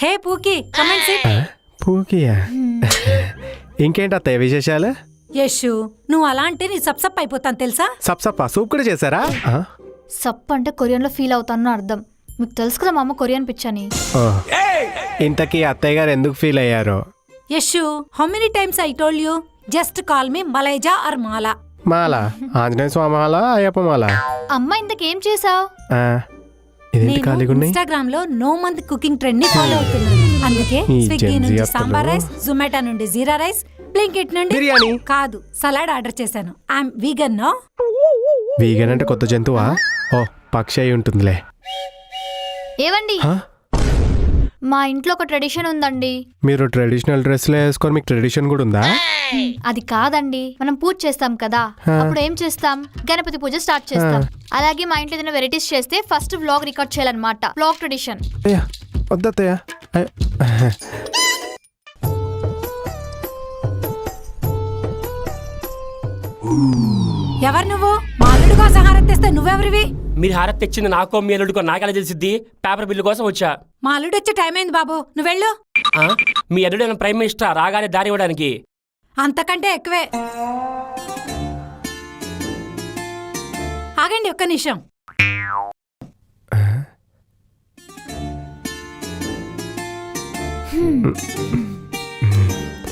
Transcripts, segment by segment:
హే పూకి comment SIT. పూకియా ఇంకేంటి అత్తయ్య విశేషాలు? యశు నువ్వు అలా అంటే నీ సప్సప్ అయిపోతాను తెలుసా. సప్సప్ప సూప్ కూడా చేశారా? సప్ అంటే కొరియన్లో ఫీల్ అవుతాను అర్థం. మీకు తెలుసు కదా మా అమ్మ కొరియన్ పిచ్చని. ఇంతకీ అత్తయ్య గారు ఎందుకు ఫీల్ అయ్యారో? Yashu how many times I told you just call me Malaiza or Mala. Mala Anjaneya స్వామి మాల, అయ్యప్ప మాల. అమ్మ ఇంతకేం చేసావు? నేను ఇన్స్టాగ్రామ్ లో నో మంత్ కుకింగ్ ట్రెండ్ ని ఫాలో అవుతున్నాను. అందుకే స్విగ్గీ నుంచి సాంబార్ రైస్, జొమాటో నుండి జీరా రైస్, బ్లింకిట్ నుండి బిర్యానీ కాదు సలాడ్ ఆర్డర్ చేశాను. I'm vegan no. వీగన్ అంటే కొత్త జంతువా? ఓ పక్షి అయి ఉంటుందిలే. ఏవండి మా ఇంట్లో ఒక ట్రెడిషన్ ఉందండి. మీరు ట్రెడిషనల్ డ్రెస్లు వేసుకొని మీకు ట్రెడిషన్ కూడా ఉందా? అది కాదండి, మనం పూజ చేస్తాం కదా, అప్పుడు ఏం చేస్తాం, గణపతి పూజ స్టార్ట్ చేస్తాం. అలాగే మా ఇంట్లో ఏదైనా వెరైటీస్ చేస్తే ఫస్ట్ వ్లాగ్ రికార్డ్ చేయాలన్నమాట. Vlog tradition. వద్దత్తయ్య. ఎవరు నువ్వు? మా అల్లుడు కోసం హారతి తెస్తే నువ్వెవరివి? మీరు హారతి తెచ్చింది నాకో మీ అల్లుడికో నాకెలా తెలిసిద్ది? పేపర్ బిల్లు కోసం వచ్చా. మా అల్లుడు వచ్చే టైం అయింది బాబు, నువ్వెళ్ళు. మీ అల్లుడు ప్రైమ్ మినిస్టర్ రాగానే దారి ఇవ్వడానికి? అంతకంటే ఎక్కువే. ఆగండి ఒక్క నిమిషం.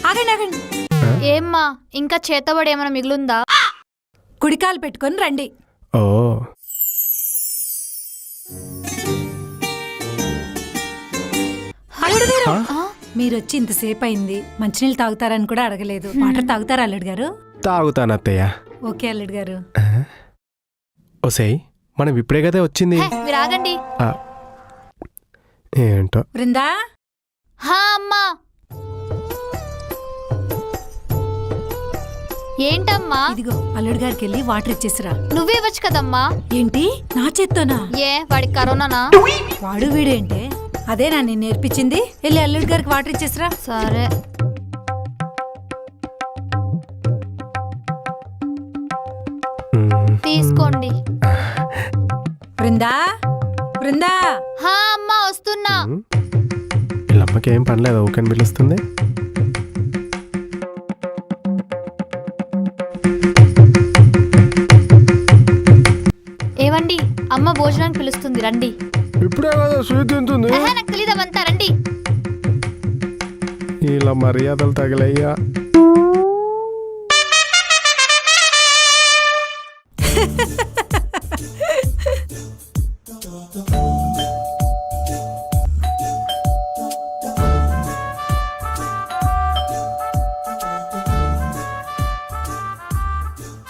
ఆగండి ఆగండి. ఏమ్మా ఇంకా చేతబడి ఏమైనా మిగులుందా? కుడికాలు పెట్టుకొని రండి. ఓ అల్లుడు గారు మీరు వచ్చి ఇంతసేపు అయింది, మంచినీళ్ళు తాగుతారని కూడా అడగలేదు. వాటర్ తాగుతారా అల్లుడు గారు? తాగుతాను అత్తయ్య. ఓకే అల్లుడు గారు. ఓసేయ్ మనం ఇప్పుడే కదా వచ్చింది. మీరు ఆగండి. ఏంటో. బృందా. హా అమ్మా. ఏంటమ్మా? ఇదిగో అల్లుడు గారికి వెళ్ళి వాటర్ ఇచ్చేసిరా. నువ్వే వచ్చు కదమ్మా. ఏంటి నా చేత్తోనా? ఏ వాడికి కరోనానా? వాడు వీడేంటే? అదేనా నేను నేర్పించింది. వెళ్ళి అల్లుడి గారికి వాటర్ ఇచ్చేసిరా. సరే. తీసుకోండి. బృందా బృందా. హా అమ్మా వస్తున్నా. వీళ్ళమ్మకి ఏం పనిలేదు, ఊకని పిలుస్తుంది. ఏవండి అమ్మ భోజనానికి పిలుస్తుంది, రండి. ఇప్పుడే కదా స్వీట్ తింటుంది. నాకు తెలియదంతా, రండి. ఇలా మర్యాదలు తగిలయ్యా.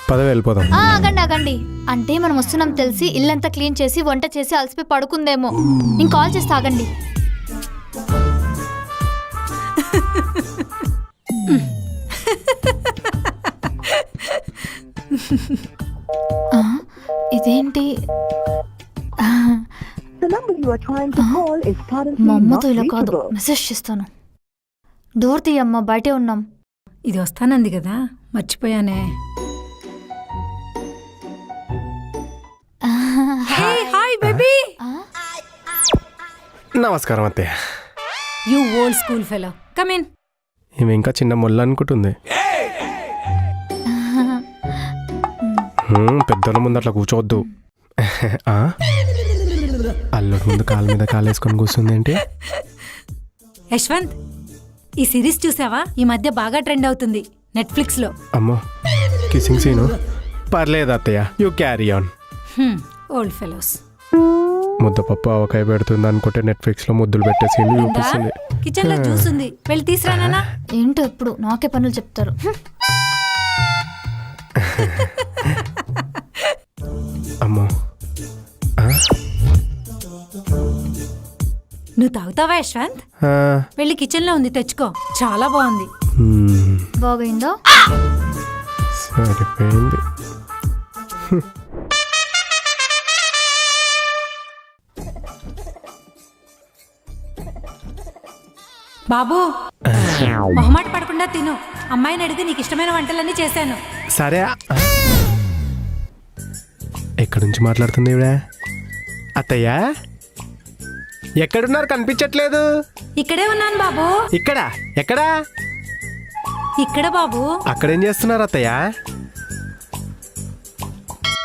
పదవి వెళ్ళిపోదాం. ఆగండి ఆగండి. అంటే మనం వస్తున్నాం తెలిసి ఇల్లంతా క్లీన్ చేసి వంట చేసి అలసిపోయి పడుకుందేమో. నేను కాల్ చేసి ఆగండి. ఇదేంటి? మా అమ్మతో ఇలా కాదు, మెసేజ్ చేస్తాను. డోర్ తీయమ్మా, బయటే ఉన్నాం. ఇది వస్తానంది కదా, మర్చిపోయానే. Hi baby. నమస్కారం అత్తయ్య. You old school fellow, come in. ఈమె ఇంకా చిన్న మొల్ల అనుకుంటుంది. పెద్దల ముందు అట్లా కూర్చోవద్దు. అల్లుడు ముందు కాలు మీద కాలేసుకొని కూర్చుంది ఏంటి? యశ్వంత్, ఈ సిరీస్ చూసావా? ఈ మధ్య బాగా ట్రెండ్ అవుతుంది నెట్ఫ్లిక్స్ లో. అమ్మో కిసింగ్ సీను. పర్లేదు అత్తయ్య, you carry on. Old fellows. ముద్దపప్పు ఆవకాయ పెడుతుంది అనుకుంటే నెట్ఫ్లిక్స్ లో ముద్దులు పెట్టేసి చూపిస్తుంది. కిచెన్ లో జ్యూస్ ఉంది, వెళ్ళి తీసురా నాన్న. ఏంటో ఎప్పుడు నాకే పనులు చెప్తారు. అమ్మో నువ్వు తాగుతావా యశ్వంత్? వెళ్ళి కిచెన్ లో ఉంది, తెచ్చుకో. చాలా బాగుంది. బాగైందో? సరిపోయింది. బాబు మొహమాట పడకుండా తిను. అమ్మాయిని అడిగి నీకు ఇష్టమైన వంటలన్నీ చేశాను. సరే. ఎక్కడి నుంచి మాట్లాడుతుంది ఇవిడ? అత్తయ్య ఎక్కడున్నారు కనిపించట్లేదు. ఇక్కడే ఉన్నాను బాబు. ఇక్కడ ఎక్కడా? ఇక్కడ బాబు. అక్కడేం చేస్తున్నారు అత్తయ్య?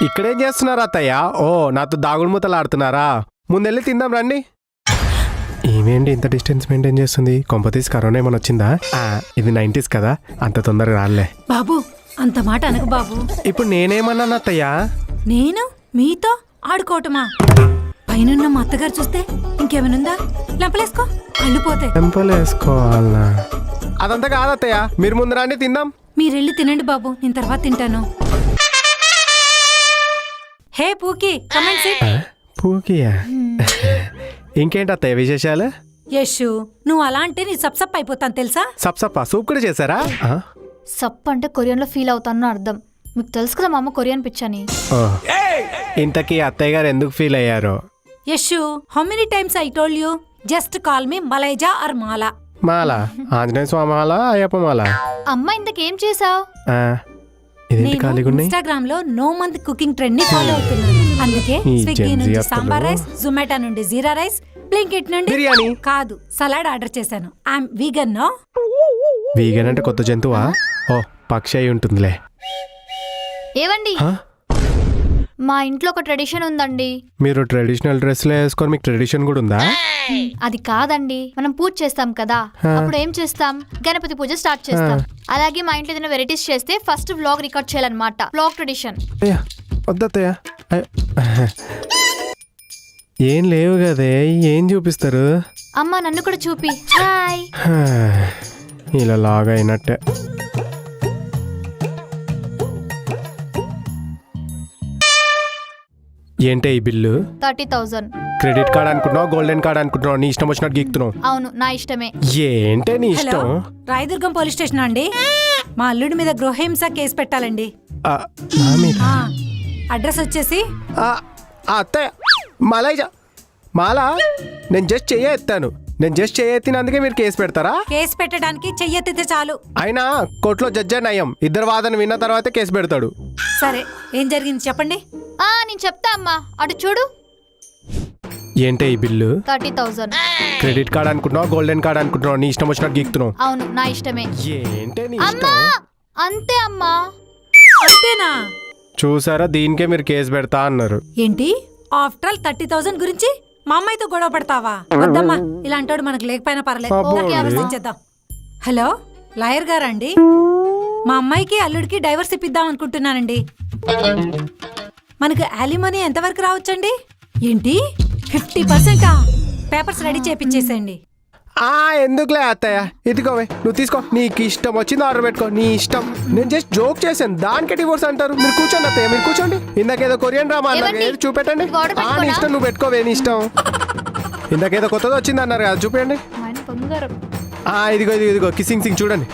ఇక్కడేం చేస్తున్నారు అత్తయ్య? ఓ నాతో దాగుడు మూతలు ఆడుతున్నారా? ముందెళ్ళి తిందాం రండి. ఏమేంటి ఇంత డిస్టెన్స్ మెయింటైన్ చేస్తుంది? కొంపతీసి కరోనా ఏమైనా వచ్చిందా? ఇది 90s కదా, అంత తొందరగా రాలే. బాబు అంత మాట అనకు బాబు. ఇప్పుడు నేనేమన్నాను అత్తయ్య? నేను మీతో ఆడుకోవటమా? పైనున్న మా అత్తగారు చూస్తే ఇంకేమనుందా? లెంపలేసుకో, కళ్ళు పోతాయి. టెంపుల్ వేసుకోవాలనా? అదంతా కాదు అత్తయ్య, మీరు ముందు రండి తిందాం. మీరెళ్ళి తినండి బాబు, నేను తర్వాత తింటాను. హే పూకి, కమెంట్ సిట్. పూకియా? ఇంకేంటి అత్తయ్య విశేషాలు? యశు, నువ్వు అలా అంటే నీ సప్సప్ అయిపోతాను తెలుసా? సప్సప్ప సూప్ కూడా చేశారా? సప్ అంటే కొరియన్ లో ఫీల్ అవుతాను అర్థం. మీకు తెలుసు కదా మా అమ్మ కొరియన్ పిచ్చని. ఇంతకీ అత్తయ్య గారు ఎందుకు ఫీల్ అయ్యారో? Yashu, how many times I told you just call me Malaiza or Mala. Mala Anjaneya స్వామి మాల, అయ్యప్ప మాల. అమ్మ ఇంతకేం చేసావు? ఇదేంటి ఖాళీగా ఉన్నాయి? ఇన్స్టాగ్రామ్ లో నో మంత్ కుకింగ్ ట్రెండ్ ని ఫాలో అవుతున్నాను. అందుకే ఈ స్విగ్గీ Gen Z నుంచి అత్తలు. సాంబార్ రైస్, జొమాటో నుండి జీరా రైస్, బ్లింకిట్ నుండి బిర్యానీ. కాదు సలాడ్ ఆర్డర్ చేశాను. I'm vegan no. వీగన్ అంటే కొత్త జంతువా? ఓ పక్షి అయి ఉంటుందిలే. ఏవండి, హ? మా ఇంట్లో ఒక ట్రెడిషన్ ఉందండి. మీరు ట్రెడిషనల్ డ్రెస్లే వేసుకొని మీకు ట్రెడిషన్ కూడా ఉందా? అది కాదండి, మనం పూజ చేస్తాం కదా, అప్పుడు ఏం చేస్తాం? గణపతి పూజ స్టార్ట్ చేస్తాం. అలాగే మా ఇంట్లో ఏదైనా వెరైటీస్ చేస్తే ఫస్ట్ వ్లాగ్ రికార్డ్ చేయాలన్నమాట. Vlog tradition. అయ్యా వద్దత్తయ్య. ఏం లేవు కదే, ఏం చూపిస్తారు? అమ్మ నన్ను కూడా చూపి. హాయ్. ఇలా లాగా అయినట్టే. ఏంటే ఈ బిల్లు? 30,000. క్రెడిట్ కార్డ్ అనుకుంటున్నావు, గోల్డెన్ కార్డ్ అనుకుంటున్నావు, నీ ఇష్టం వచ్చినట్టు గీక్తున్నావు. అవును, నా ఇష్టమే. ఏంటే నీ హలో, ఇష్టం? రాయదుర్గం పోలీస్ స్టేషన్ అండి. మా అల్లుడి మీద గృహహింస కేసు పెట్టాలండి. ఆ, నా మీద? ఆ, అడ్రస్ వచ్చేసి అత్తయ్య మాలయ్య మాలా, నేను జస్ట్ ఎత్తాను. నేను జస్ట్ ఎత్తినందుకే మీరు కేసు పెడతారా? కేసు పెట్టడానికి చెయ్యెత్తితే చాలు. అయినా కోర్టులో జడ్జి నయం, ఇద్దరు వాదన విన్న తర్వాతే కేసు పెడతాడు. సరే, ఏం జరిగింది చెప్పండి. నేను చెప్తా అమ్మా, అటు చూడు. ఏంటే ఈ బిల్లు? 30,000. క్రెడిట్ కార్డ్ అనుకుంటున్నావు, గోల్డెన్ కార్డ్ అనుకుంటున్నావు, నీ ఇష్టం వచ్చినట్టు గీక్తున్నావు. అవును, నా ఇష్టమే. ఏంటే నీ అమ్మా, ఇష్టం? అంతే అమ్మా. అంతేనా? చూసారా, దీనికే మీరు కేసు పెడతా అన్నారు. ఏంటి ఆఫ్టర్ ఆల్ 30,000 గురించి మా అమ్మాయితో గొడవ పడతావా? వద్దమ్మా, ఇలాంటోడు మనకు లేకపోయినా పర్లేదు. అబ్బో. ఓకే, ఆలోచించేద్దాం. హలో, లాయర్ గారండి? మా అమ్మాయికి అల్లుడికి డైవర్స్ ఇప్పిద్దాం అనుకుంటున్నానండి. మనకు యాలిమనీ ఎంతవరకు రావచ్చండి? ఏంటి 50%? పేపర్స్ రెడీ చేపించేసేయండి. ఎందుకులే అత్తయ్య, ఇదిగోవే నువ్వు తీసుకో, నీకు ఇష్టం వచ్చింది ఆర్డర్ పెట్టుకో, నీ ఇష్టం. నేను జస్ట్ జోక్ చేశాను, దానికే డివోర్స్ అంటారు. మీరు కూర్చోండి అత్తయ్య, మీరు కూర్చోండి. ఇందాకేదో కొరియన్ డ్రామా అన్నారు, ఏవండి? ఏది చూపెట్టండి. ఇది order నీ పెట్టుకోనా? ఇష్టం, నువ్వు పెట్టుకోవే నీ ఇష్టం. ఇందాకేదో కొత్తది వచ్చింది అన్నారు కదా, చూపించండి. మా ఆయన బంగారం. ఇదిగో ఇదిగో ఇదిగో కిసింగ్ సింగ్ చూడండి.